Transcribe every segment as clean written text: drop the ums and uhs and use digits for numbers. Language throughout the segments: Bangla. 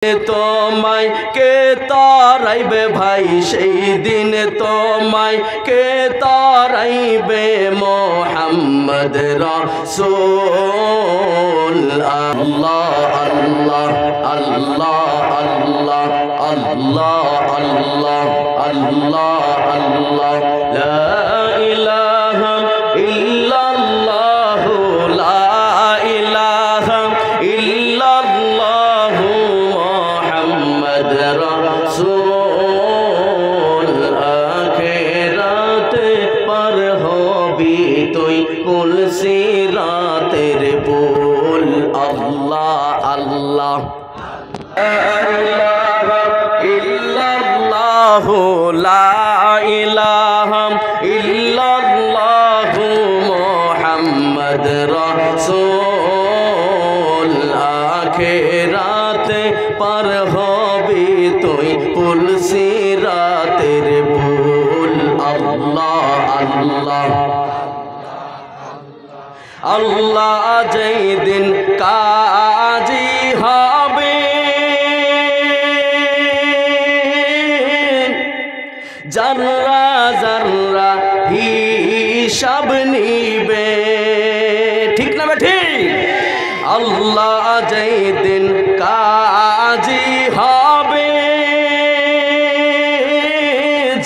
তোমায় কে তারাইবে ভাই সেই দিন তোমায় কে তারাইবে মোহাম্মদ রাসূল আল্লাহ আল্লাহ আল্লাহ আল্লাহ আল্লাহ আল্লাহ আল্লাহ আল্লাহ লা ইলাহা ইল্লাল্লাহ লা ইলাহা ইল্লাল্লাহ মুহাম্মদ রাসূল আখিরাতে পার হবি তুই কুল সিরাতের পুল আল্লাহ আল্লাহ লা ইলাহা ইল্লাল্লাহু মুহাম্মদ রাসূল আখিরাতে পার হবি তুই পুল সিরাতের পুল আল্লাহ আল্লাহ আল্লাহ যেই দিন কাজী হবে জাররা জাররা হিসাব নিবে ঠিক না ঠিক আল্লাহ যেই দিন কাজী হবে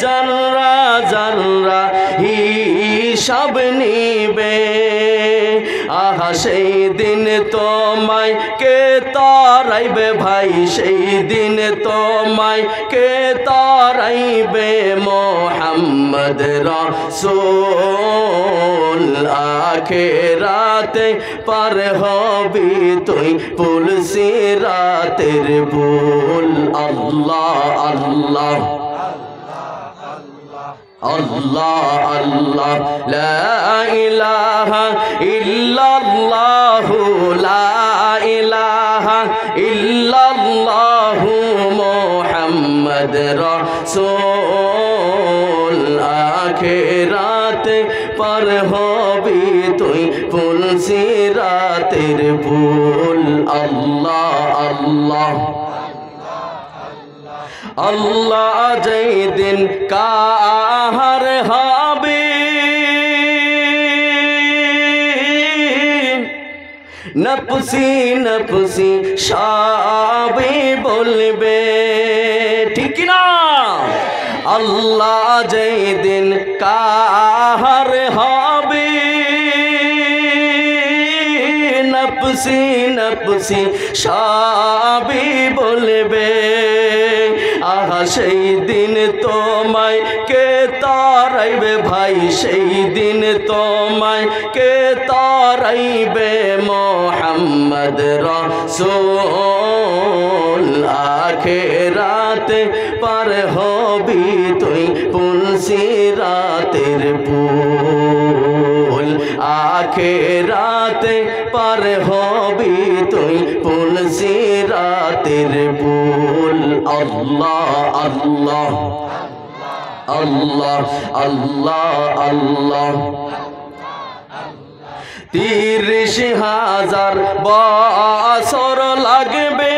জাররা জাররা হিসাব নিবে আহা সেই দিন তোমায় কে তারাইবে ভাই সেই দিন তোমায় কে তারাইবে মোহাম্মদ রাসূল আখিরাতে পার হবি তুই পুল সিরাতের পুল আল্লাহ আল্লাহ আল্লাহ আল্লাহ লা ইলাহা ইল্লাল্লাহ লা ইলাহা ইল্লাল্লাহ মুহাম্মদ রাসূল আখিরাতে পার হবি তুই পুল সিরাতের পুল আল্লাহ আল্লাহ আল্লাহ যেই দিন কাহার হবে নফসি নফসি সবে বলবে ঠিক না আল্লাহ যেই দিন কাহার হবে নফসি নফসি সবে বলবে আহা সেই দিন তোমায় কে তারাইবে ভাই সেই দিন তোমায় কে তারাইবে মোহাম্মদ রাসূল আখিরাতে পার হবি তুই পুল সিরাতের পুল আখিরাতে পার হবি তুই পুল সিরাতের পুল আল্লাহ আল্লাহ আল্লাহ আল্লাহ আল্লাহ ৩০,০০০ বছর লাগবে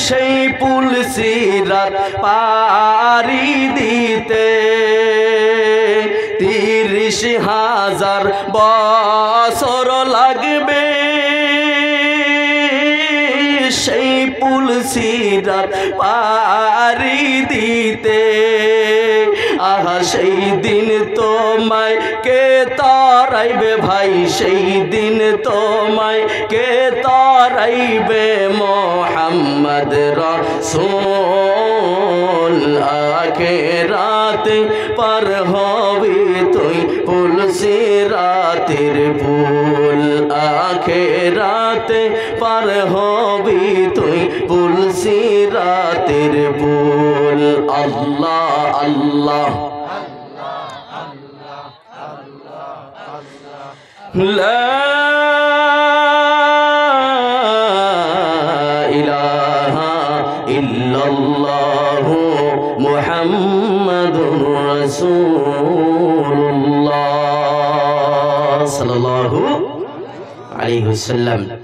সেই পুল সিরাত পারি দিতে ৩০,০০০ বছর লাগবে সেই পুল সিরাত পারি দিতে আহা সেই দিন তোমায় কে তারাইবে ভাই সেই দিন তোমায় কে তারাইবে মোহাম্মদ রাসূল আখিরাতে পার হবি তুই পুল সিরাতের পুল আখিরাতে পার হবি তুই পুল সিরাতের পুল আল্লাহ আল্লাহ লা ইলাহা ইল্লাল্লাহু মুহাম্মাদুর রাসূলুল্লাহ সাল্লাল্লাহু আলাইহি ওয়াসাল্লাম।